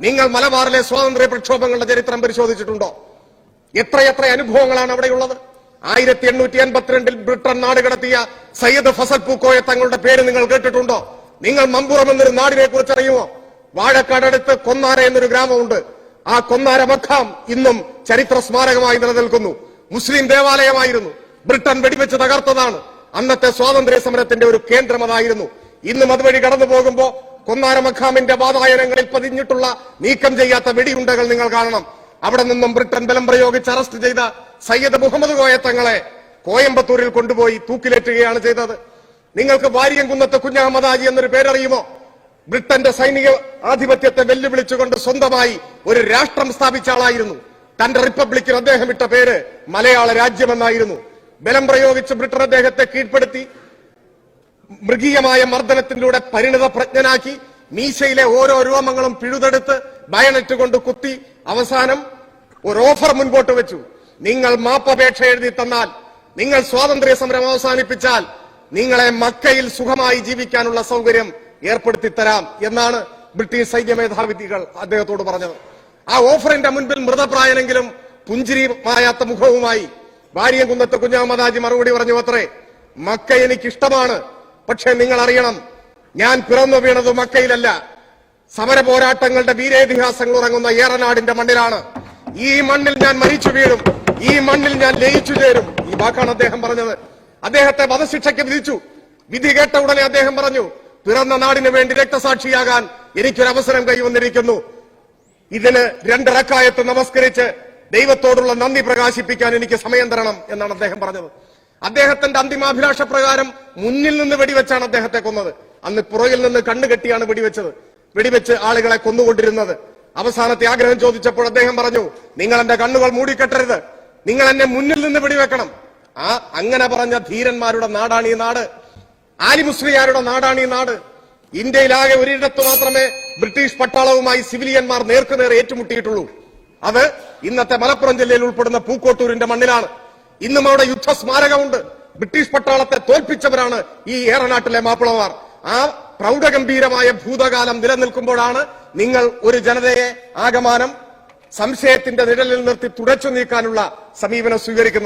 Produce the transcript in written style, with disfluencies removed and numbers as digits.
നിങ്ങൾ മലബാറിലെ സ്വാതന്ത്ര്യ പ്രക്ഷോഭങ്ങളുടെ ചരിത്രം പരിശോധിച്ചിട്ടുണ്ടോ? എത്രയെത്ര അനുഭവങ്ങളാണ് അവിടെയുള്ളത്. 1882 ബ്രിട്ടൻ നാട് കടത്തിയ സയ്യിദ് ഫസൽ പൂക്കോയ തങ്ങളുടെ പേര് നിങ്ങൾ കേട്ടിട്ടുണ്ടോ? നിങ്ങൾ മമ്പുറം എന്നൊരു നാടിനെ കുറിച്ച് അറിയുമോ? വാഴക്കാടടുത്ത് കൊന്നാര എന്നൊരു ഗ്രാമമുണ്ട്. ആ കൊന്നാര മഖാം ഇന്നും ചരിത്ര സ്മാരകമായി നിലനിൽക്കുന്നു. മുസ്ലിം ദേവാലയമായിരുന്നു. ബ്രിട്ടൻ വെടിവെച്ച് തകർത്തതാണ്. അന്നത്തെ സ്വാതന്ത്ര്യ സമരത്തിന്റെ ഒരു കേന്ദ്രം അതായിരുന്നു. ഇന്നും അതുവഴി കടന്നു പോകുമ്പോ കൊന്നാര മഖാമിന്റെ വാതായനങ്ങളിൽ പതിഞ്ഞിട്ടുള്ള നീക്കം ചെയ്യാത്ത വെടിയുണ്ടകൾ നിങ്ങൾ കാണണം. അവിടെ നിന്നും ബ്രിട്ടൻ ബലം പ്രയോഗിച്ച് അറസ്റ്റ് ചെയ്ത സയ്യിദ് മുഹമ്മദ് കോയ തങ്ങളെ കോയമ്പത്തൂരിൽ കൊണ്ടുപോയി തൂക്കിലേറ്റുകയാണ് ചെയ്തത്. നിങ്ങൾക്ക് വാരിയംകുന്നത്ത് കുഞ്ഞഹമ്മദ് ഹാജി എന്നൊരു പേരറിയുമോ? ബ്രിട്ടന്റെ സൈനിക ആധിപത്യത്തെ വെല്ലുവിളിച്ചുകൊണ്ട് സ്വന്തമായി ഒരു രാഷ്ട്രം സ്ഥാപിച്ച ആളായിരുന്നു. തന്റെ റിപ്പബ്ലിക്കിന് അദ്ദേഹം ഇട്ട പേര് മലയാള രാജ്യമെന്നായിരുന്നു. ബലം പ്രയോഗിച്ച് ബ്രിട്ടൻ അദ്ദേഹത്തെ കീഴ്പ്പെടുത്തി മൃഗീയമായ മർദ്ദനത്തിലൂടെ പരിണിത പ്രജ്ഞനാക്കി മീശയിലെ ഓരോ രോമങ്ങളും പിഴുതെടുത്ത് ബയണറ്റ് കൊണ്ട് കുത്തി അവസാനം ഒരു ഓഫർ മുൻപോട്ട് വെച്ചു. നിങ്ങൾ മാപ്പപേക്ഷ എഴുതി തന്നാൽ, നിങ്ങൾ സ്വാതന്ത്ര്യ സമരം അവസാനിപ്പിച്ചാൽ നിങ്ങളെ മക്കയിൽ സുഖമായി ജീവിക്കാനുള്ള സൗകര്യം ഏർപ്പെടുത്തി തരാം എന്നാണ് ബ്രിട്ടീഷ് സൈന്യ മേധാവികൾ അദ്ദേഹത്തോട് പറഞ്ഞത്. ആ ഓഫറിന്റെ മുൻപിൽ മൃതപ്രായനെങ്കിലും പുഞ്ചിരി മായാത്ത മുഖവുമായി വാരിയംകുന്നത്ത് കുഞ്ഞഹമ്മദ് ഹാജി മറുപടി പറഞ്ഞു അത്രേ, മക്ക എനിക്കിഷ്ടമാണ്, പക്ഷെ നിങ്ങൾ അറിയണം, ഞാൻ പിറന്നു വീണത് മക്കയിലല്ല, സമര പോരാട്ടങ്ങളുടെ വീരേതിഹാസങ്ങൾ ഉറങ്ങുന്ന ഏറനാടിന്റെ മണ്ണിലാണ്. ഈ മണ്ണിൽ ഞാൻ മരിച്ചു വീഴും, ഈ മണ്ണിൽ ഞാൻ ലയിച്ചു ചേരും. ഈ വാക്കാണ് അദ്ദേഹം പറഞ്ഞത്. അദ്ദേഹത്തെ വധശിക്ഷയ്ക്ക് വിധിച്ചു. വിധി കേട്ട ഉടനെ അദ്ദേഹം പറഞ്ഞു, പിറന്ന നാടിന് വേണ്ടി രക്തസാക്ഷിയാകാൻ എനിക്കൊരവസരം കൈവന്നിരിക്കുന്നു. ഇതിന് 2 റക്അത്ത് നമസ്കരിച്ച് ദൈവത്തോടുള്ള നന്ദി പ്രകാശിപ്പിക്കാൻ എനിക്ക് സമയം തരണം എന്നാണ് അദ്ദേഹം പറഞ്ഞത്. അദ്ദേഹത്തിന്റെ അന്തിമാഭിലാഷ പ്രകാരം മുന്നിൽ നിന്ന് വെടിവെച്ചാണ് അദ്ദേഹത്തെ കൊന്നത്. അന്ന് പുറകിൽ നിന്ന് കണ്ണുകെട്ടിയാണ് വെടിവെച്ച് ആളുകളെ കൊന്നുകൊണ്ടിരുന്നത്. അവസാനത്തെ ആഗ്രഹം ചോദിച്ചപ്പോൾ അദ്ദേഹം പറഞ്ഞു, നിങ്ങൾ എന്റെ കണ്ണുകൾ മൂടിക്കെട്ടരുത്, നിങ്ങൾ എന്നെ മുന്നിൽ നിന്ന് വെടിവെക്കണം. അങ്ങനെ പറഞ്ഞ ധീരന്മാരുടെ നാടാണ് ഈ നാട്. ആലി മുസ്ലിയാരുടെ നാടാണ് ഈ നാട്. ഇന്ത്യയിലാകെ ഒരിടത്ത് മാത്രമേ ബ്രിട്ടീഷ് പട്ടാളവുമായി സിവിലിയന്മാർ നേർക്കുനേർ ഏറ്റുമുട്ടിയിട്ടുള്ളൂ. അത് ഇന്നത്തെ മലപ്പുറം ജില്ലയിൽ ഉൾപ്പെടുന്ന പൂക്കോട്ടൂരിന്റെ മണ്ണിലാണ്. ഇന്നും അവിടെ യുദ്ധസ്മാരകമുണ്ട്. ബ്രിട്ടീഷ് പട്ടാളത്തെ തോൽപ്പിച്ചവരാണ് ഈ ഏറനാട്ടിലെ മാപ്പിളമാർ. ആ പ്രൗഢഗംഭീരമായ ഭൂതകാലം നിലനിൽക്കുമ്പോഴാണ് നിങ്ങൾ ഒരു ജനതയെ ആകമാനം സംശയത്തിന്റെ നിഴലിൽ നിർത്തി തുടച്ചു നീക്കാനുള്ള സമീപനം സ്വീകരിക്കുന്നത്.